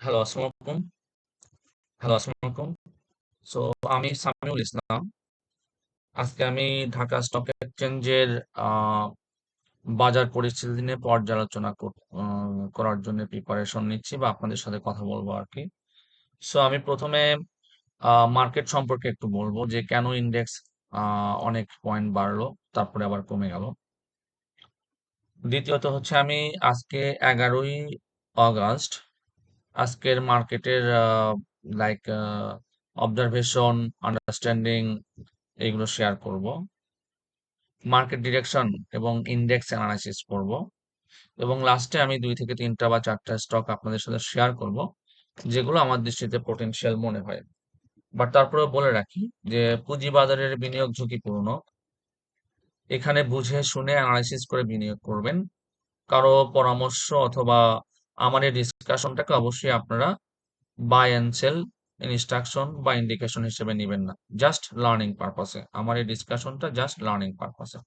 Hello, আসসালামু আলাইকুম। Hello, আসসালামু আলাইকুম। সো আমি সামিউল ইসলাম। আজকে আমি ঢাকা স্টক এক্সচেঞ্জের বাজার পরিস্থিতি নিয়ে পর্যালোচনা করার জন্য প্রিপারেশন নিচ্ছি বা আপনাদের সাথে কথা বলবো আর কি। সো আমি প্রথমে মার্কেট সম্পর্কে একটু বলবো যে কেন ইন্ডেক্স অনেক পয়েন্ট বাড়লো তারপরে আবার কমে গেল। দ্বিতীয়ত হচ্ছে আমি আজকে 11ই অগাস্ট আজকের মার্কেটের লাইক অবজারভেশন, আন্ডারস্ট্যান্ডিং এইগুলো শেয়ার করব। মার্কেট ডিরেকশন এবং ইন্ডেক্স অ্যানালাইসিস করব এবং লাস্টে আমি 2 থেকে 3টা বা 4টা স্টক আপনাদের সাথে শেয়ার করব যেগুলো আমার দৃষ্টিতে পটেনশিয়াল মনে হয়। বাট তারপরেও বলে রাখি যে পুঁজিবাজারের বিনিয়োগ ঝুঁকিপূর্ণ। এখানে বুঝে শুনে অ্যানালাইসিস করে বিনিয়োগ করবেন। কারো পরামর্শ অথবা আমার এই ডিসকাশনটাকে অবশ্যই আপনারা বাই অ্যান্ড সেল ইনস্ট্রাকশন বা ইন্ডিকেশন হিসেবে নেবেন না, জাস্ট লার্নিং পারপাসে। আমার এই ডিসকাশনটা জাস্ট লার্নিং পারপাসে।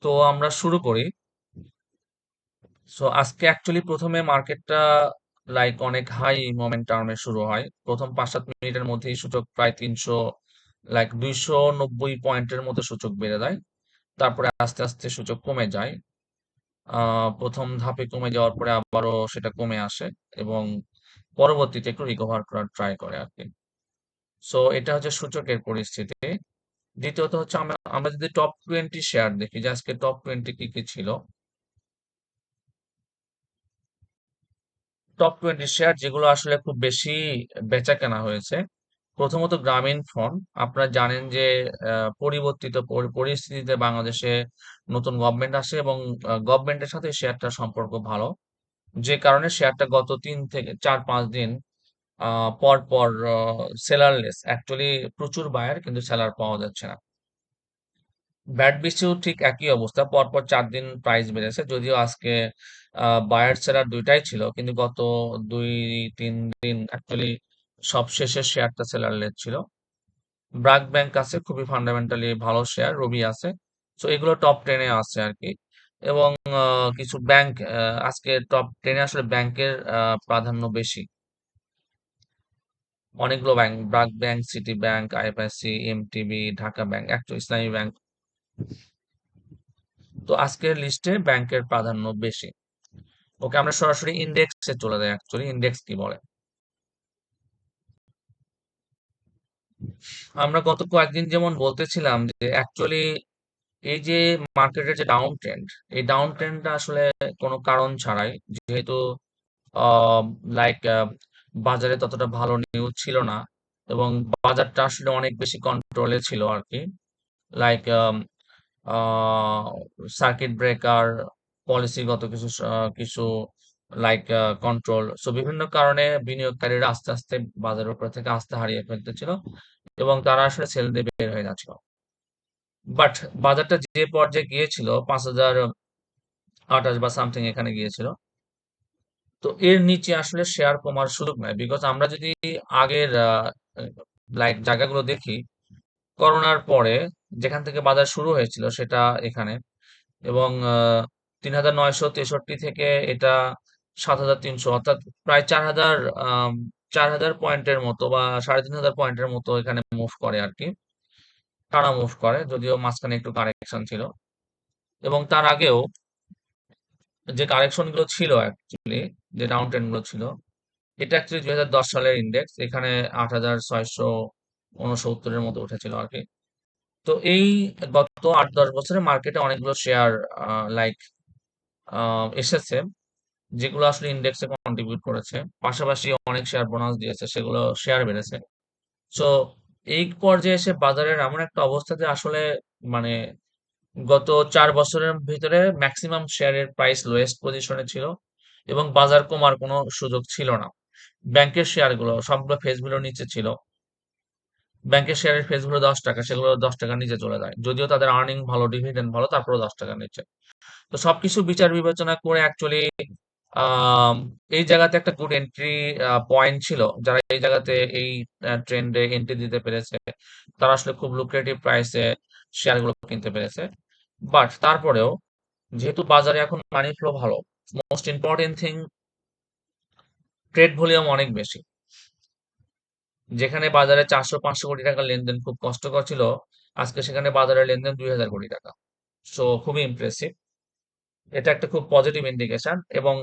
তো আমরা শুরু করি। সো আজকে অ্যাকচুয়ালি প্রথমে মার্কেটটা লাইক অনেক হাই মোমেন্টামে শুরু হয়। প্রথম 5-7 মিনিটের মধ্যেই সূচক প্রায় 290 পয়েন্টের মতো সূচক বেড়ে দেয়। তারপরে আস্তে আস্তে সূচক কমে যায়। প্রথম ধাপে কমে যাওয়ার পরে আবারও সেটা কমে আসে এবং পরবর্তীতে একটু রিকভার করার ট্রাই করে আর কি। সো এটা হচ্ছে সূচকের পরিস্থিতি। দ্বিতীয়ত হচ্ছে আমরা আমরা যদি টপ 20 শেয়ার দেখি যে আজকে টপ 20 কি কি ছিল। টপ 20 শেয়ার যেগুলো আসলে খুব বেশি বেচা কেনা হয়েছে। প্রথমত গ্রামীণ ফোন। আপনারা জানেন যে পরিবর্তিত পরিস্থিতিতে বাংলাদেশে নতুন গভর্নমেন্ট আসে এবং গভর্নমেন্টের সাথে শেয়ারটার সম্পর্ক ভালো, যে কারণে শেয়ারটা গত 3 থেকে 4-5 দিন পর পর সেলারলেস, অ্যাকচুয়ালি প্রচুর বায়ার কিন্তু সেলার পাওয়া যাচ্ছে না। ব্যাট বিচিও ঠিক একই অবস্থা, পরপর 4 দিন প্রাইস বেড়েছে, যদিও আজকে বায়ার সেলার দুইটাই ছিল, কিন্তু গত 2-3 দিন অ্যাকচুয়ালি সব শেষে শেয়ারটা সেলারলেস ছিল। ব্র্যাক ব্যাংক আছে, খুবই ফান্ডামেন্টালি ভালো শেয়ার, রবি আছে। সো এগুলো টপ 10-এ আছে আর কি। এবং কিছু ব্যাংক আজকে টপ 10-এ আসলে ব্যাংকের প্রাধান্য বেশি। অনেকগুলো bank, BRAC bank, city bank, IFIC, MTB, Dhaka bank, একটু ইসলামী ব্যাংক। তো আজকের লিস্টে ব্যাংকের প্রাধান্য বেশি। ওকে, আমরা সরাসরি ইন্ডেক্সে চলে যাই। অ্যাকচুয়ালি ইন্ডেক্স কি বলে, আমরা গত কয়েকদিন যেমন বলতেছিলাম যে অ্যাকচুয়ালি এই যে মার্কেটের যে ডাউন ট্রেন্ড, এই ডাউন ট্রেন্ডটা আসলে কোনো কারণ ছাড়াই, যেহেতু লাইক বাজারে ততটা ভালো নিউজ ছিল না এবং বাজারটা আসলে অনেক বেশি কন্ট্রোলে ছিল আর কি। লাইক সার্কিট ব্রেকার, পলিসিগত কিছু লাইক কন্ট্রোল, সো বিভিন্ন কারণে বিনিয়োগকারীরা আস্তে আস্তে বাজারের উপর থেকে আস্থা হারিয়ে ফেলতেছিল এবং তারা আসলে সেল দিয়ে বের হয়ে যাচ্ছিল। বাট বাজারটা যে পর্যায়ে গিয়েছিল 5,028 বা সামথিং এখানে গিয়েছিল, তো এর নিচে আসলে শেয়ার কমার সুযোগ নাই। বিকজ আমরা যদি আগের লাইক জায়গাগুলো দেখি, করোনার পরে যেখান থেকে বাজার শুরু হয়েছিল সেটা এখানে, এবং 3,963 থেকে এটা 7,300, অর্থাৎ প্রায় 4,000, 4,000 পয়েন্টের মতো বা 3,500 পয়েন্টের মতো এখানে মুভ করে আর কি। টানা মুভ করে, যদিও মাঝখানে একটু কারেকশন ছিল। এবং তার আগেও যে কারেকশন গুলো ছিল অ্যাকচুয়ালি, যে ডাউন ট্রেন্ড গুলো ছিল, এটা অ্যাকচুয়ালি 2010 সালের ইন্ডেক্স, এখানে 8,669-এর মতো উঠেছিল আর কি। তো এই গত 8-10 বছরে মার্কেটে অনেকগুলো শেয়ার লাইক এসেছে যেগুলো আসলে ইন্ডেক্সে কন্ট্রিবিউট করেছে। পাশাপাশি অনেক শেয়ার বোনাস দিয়েছে, সেগুলো শেয়ার বেড়েছে। সো এই পর্যায়ে এসে বাজারের এমন একটা অবস্থাতে আসলে মানে গত 4 বছরের ভিতরে ম্যাক্সিমাম শেয়ারের প্রাইস লোয়েস্ট পজিশনে ছিল এবং বাজার কমার কোনো সুযোগ ছিল না। ব্যাংকের শেয়ারগুলো সবগুলো ফেসগুলোর নিচে ছিল। ব্যাংকের শেয়ারের ফেসগুলো 10 টাকা, সেগুলো 10 টাকার নিচে চলে যায়, যদিও তাদের আর্নিং ভালো, ডিভিডেন্ড ভালো, তারপরে 10 টাকার নিচে। তো সবকিছু বিচার বিবেচনা করে অ্যাকচুয়ালি আম এই জায়গাতে একটা গুড এন্ট্রি পয়েন্ট ছিল। যারা এই জায়গাতে এই ট্রেন্ডে এন্ট্রি দিতে পেরেছে, তারা আসলে খুব লুক্রেটিভ প্রাইসে শেয়ারগুলো কিনতে পেরেছে। বাট তারপরেও যেহেতু বাজারে এখন মানি ফ্লো ভালো, most important thing trade volume অনেক বেশি। যেখানে বাজারে 400-500 কোটি টাকা লেনদেন খুব কষ্টকর ছিল, আজকে সেখানে বাজারে লেনদেন 2000 কোটি টাকা। সো খুবই ইমপ্রেসিভ। এটা একটা খুব পজিটিভ ইন্ডিকেশন। এবং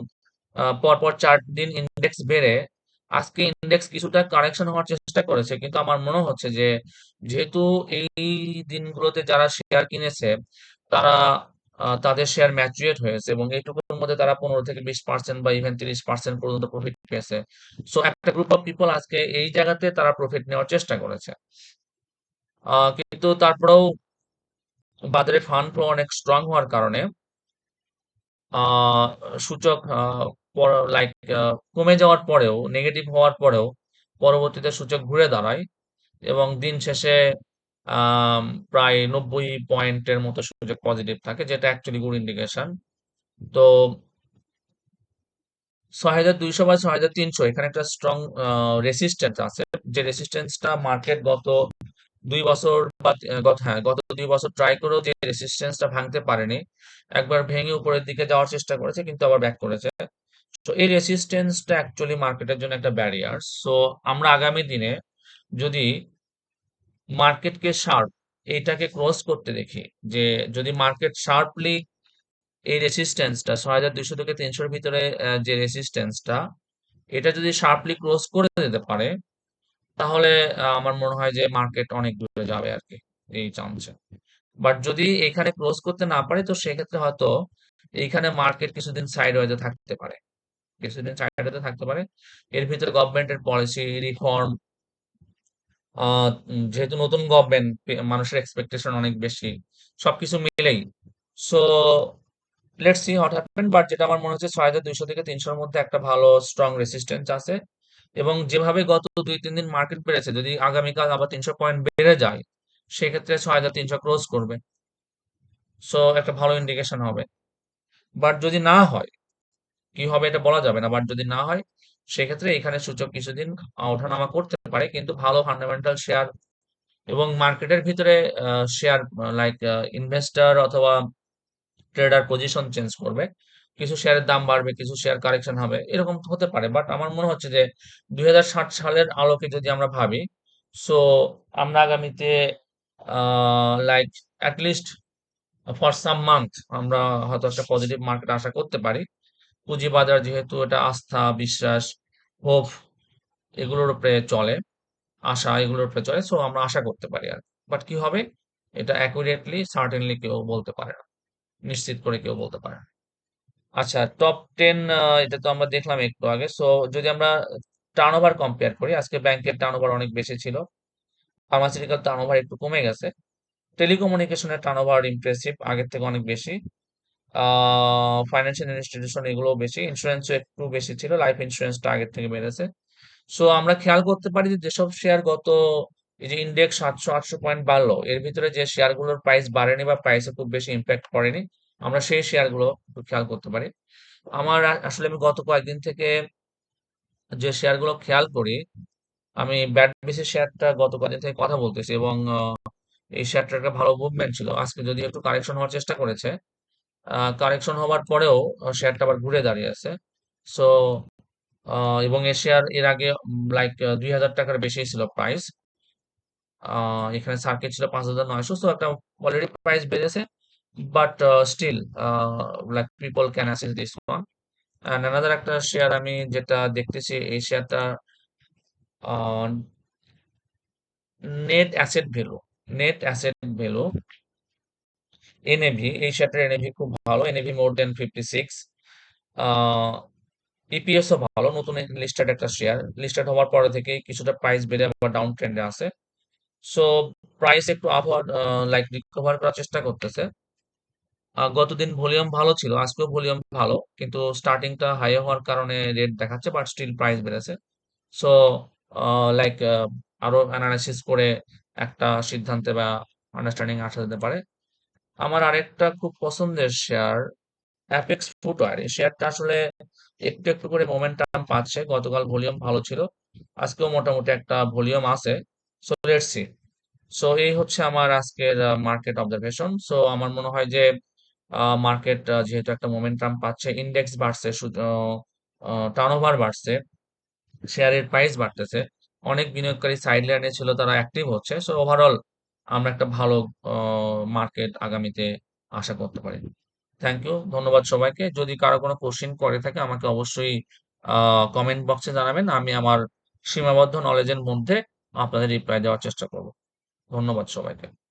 পরপর 4 দিন ইন্ডেক্স বেড়ে আজকে ইন্ডেক্স কিছুটা কারেকশন হওয়ার চেষ্টা করেছে, কিন্তু আমার মনে হচ্ছে যে যেহেতু এই দিনগুলোতে যারা শেয়ার কিনেছে তারা তাদের শেয়ার ম্যাচুরেট হয়েছে এবং এইটুকুর মধ্যে তারা 15 থেকে 20% বা ইভেন 30% পর্যন্ত প্রফিট পেয়েছে। সো একটা গ্রুপ অফ পিপল আজকে এই জায়গাতে তারা প্রফিট নেওয়ার চেষ্টা করেছে। কিন্তু তারপরেও বাজারে ফান্ড ফ্লো অনেক স্ট্রং হওয়ার কারণে আহ সূচক লাইক কমে যাওয়ার পরেও, নেগেটিভ হওয়ার পরেও পরবর্তীতে সূচক ঘুরে দাঁড়ায় এবং দিন শেষে আম, প্রায় 90 পয়েন্টের মতো সূচক পজিটিভ থাকে, যেটা অ্যাকচুয়ালি গুড ইন্ডিকেশন। তো 6200 বা 6300 এখানে একটা স্ট্রং রেসিস্ট্যান্স আছে, যে রেসিস্ট্যান্সটা মার্কেট গত 2 বছর বা গত 2 বছর ট্রাই করেও যে রেসিস্ট্যান্সটা ভাঙতে পারেনি। একবার ভেঙে উপরের দিকে যাওয়ার চেষ্টা করেছে কিন্তু আবার ব্যাক করেছে। তো এই রেসিস্ট্যান্সটা অ্যাকচুয়ালি মার্কেটের জন্য একটা ব্যারিয়ার। সো আমরা আগামী দিনে যদি মার্কেটকে শার্প এইটাকে ক্রস করতে দেখি, যে যদি মার্কেট শার্পলি এই রেসিস্ট্যান্সটা 6200 থেকে 300-র ভিতরে যে রেসিস্ট্যান্সটা, এটা যদি শার্পলি ক্লোজ করে দিতে পারে, তাহলে আমার মনে হয় যে মার্কেট অনেক দূরে যাবে আর কি এই চান্সে। বাট যদি এখানে ক্লোজ করতে না পারে তো সেক্ষেত্রে হয়তো এইখানে মার্কেট কিছুদিন সাইড ওয়েতে থাকতে পারে, কিছুদিন সাইড ওয়েতে থাকতে পারে। এর ভিতরে গভর্নমেন্টের পলিসি রিফর্ম, যেহেতু নতুন গভর্নমেন্ট, মানুষের এক্সপেকটেশন অনেক বেশি, সবকিছু মিলেই। So let's see what happen. But যেটা আমার মনে হচ্ছে 6200 থেকে 300-র মধ্যে একটা ভালো স্ট্রং রেসিস্টেন্স আছে। এবং যেভাবে গত 2-3 দিন মার্কেট বেড়েছে, যদি আগামীকাল আবার 300 পয়েন্ট বেড়ে যায় সেক্ষেত্রে 6300 ক্লোজ করবে। সো একটা ভালো ইন্ডিকেশন হবে। বাট যদি না হয়, কি হবে এটা বলা যাবে না, বাট যদি না হয় সেক্ষেত্রে এখানে সূচক কিছুদিন ওঠানামা করতে পারে, কিন্তু ভালো ফান্ডামেন্টাল শেয়ার এবং মার্কেটের ভিতরে শেয়ার লাইক ইনভেস্টর অথবা ট্রেডার পজিশন চেঞ্জ করবে, কিছু শেয়ারের দাম বাড়বে, কিছু শেয়ার কারেকশন হবে, এরকম তো হতে পারে। বাট আমার মনে হচ্ছে যে 2060 সালের আলোকে যদি আমরা ভাবি, সো আমরা আগামীতে like at least for some month আমরা হয়তো একটা পজিটিভ মার্কেট আশা করতে পারি। পুঁজিবাজার যেহেতু এটা আস্থা, বিশ্বাস, হোপ এগুলোর উপরে চলে, আশা এগুলোর উপরে চলে, সো আমরা আশা করতে পারি আর। বাট কি হবে এটা অ্যাকুরেটলি সার্টেনলি কেউ বলতে পারে না, নিশ্চিত করে কেউ বলতে পারে না। আচ্ছা, টপ 10 এটা তো আমরা দেখলাম একটু আগে। সো যদি আমরা টার্নওভার কম্পেয়ার করি, আজকে ব্যাংকের টার্নওভার অনেক বেশি ছিল, ফার্মাসিউটিক্যাল টার্নওভার একটু কমে গেছে, টেলিকমিউনিকেশনের টার্নওভার ইমপ্রেসিভ, আগের থেকে অনেক বেশি। ফাইন্যান্সিয়াল ইনস্টিটিউশন এগুলোও বেশি, ইন্স্যুরেন্সও একটু বেশি ছিল, লাইফ ইন্স্যুরেন্সটা আগের থেকে বেড়েছে। সো আমরা খেয়াল করতে পারি যে যেসব শেয়ার গত, এই যে ইন্ডেক্স 700-800 পয়েন্ট বাড়লো, এর ভিতরে যে শেয়ারগুলোর প্রাইস বাড়েনি বা প্রাইসে খুব বেশি ইম্প্যাক্ট পড়েনি, আমরা সেই শেয়ারগুলো একটু খেয়াল করতে পারি। আমার আসলে আমি গত কয়েকদিন থেকে যে শেয়ারগুলো খেয়াল করি, আমি ব্যাট বেসিস শেয়ারটা গত কয়েকদিন থেকে কথা বলতেছি এবং এই শেয়ারটার একটা ভালো মুভমেন্ট ছিল। আজকে যদি একটু কারেকশন হওয়ার চেষ্টা করেছে, কারেকশন হওয়ার পরেও শেয়ারটা আবার ঘুরে দাঁড়িয়েছে। সো এবং এই শেয়ার এর আগে লাইক 2000 টাকার বেশি ছিল প্রাইস। এখানে সার্কিট ছিল 5900, তো একটা অলরেডি প্রাইস বেড়েছে। But still like people can assess this one. And another একটা শেয়ার আমি যেটা দেখতেছি, এই শেয়ারটা net asset value, net asset value, NAV, এই শেয়ারটার এনএভি খুব ভালো, এনএভি মোর দেন 56। ইপিএসও ভালো, নতুন লিস্টেড একটা শেয়ার, লিস্টেড হওয়ার পরে থেকে কিছুটা প্রাইস বেড়ে আবার ডাউন ট্রেন্ডে আছে। সো প্রাইস একটু আপওয়ার্ড লাইক রিকভার করার চেষ্টা করতেছে। গতদিন ভলিউম ভালো ছিল, আজকেও ভলিউম ভালো, কিন্তু স্টার্টিংটা হাই হওয়ার কারণে রেট দেখাচ্ছে, বাট স্টিল প্রাইস বেড়েছে। সো লাইক আরো অ্যানালাইসিস করে একটা সিদ্ধান্তে বা আন্ডারস্ট্যান্ডিং আসা যেতে পারে। আমার আরেকটা খুব পছন্দের শেয়ার অ্যাপেক্স ফুটওয়্যার, এই শেয়ারটা আসলে একটু একটু করে মোমেন্টাম পাচ্ছে, গতকাল ভলিউম ভালো ছিল, আজকেও মোটামুটি একটা ভলিউম আছে। So let's see. সো এই হচ্ছে আমার আজকের মার্কেট অবজারভেশন। সো আমার মনে হয় যে মার্কেট যেহেতু একটা মোমেন্টাম পাচ্ছে, ইন্ডেক্স বাড়ছে, টার্নওভার বাড়ছে, শেয়ারের প্রাইস বাড়তেছে, অনেক বিনিয়োগকারী সাইড লাইনে ছিল, তারা অ্যাক্টিভ হচ্ছে। সো ওভারঅল আমরা একটা ভালো মার্কেট আগামীতে আশা করতে পারি। থ্যাংক ইউ, ধন্যবাদ সবাইকে। যদি কারো কোনো কোশ্চিন করে থাকে আমাকে অবশ্যই কমেন্ট বক্সে জানাবেন, আমি আমার সীমাবদ্ধ নলেজের মধ্যে আপনাদের রিপ্লাই দেওয়ার চেষ্টা করব। ধন্যবাদ সবাইকে।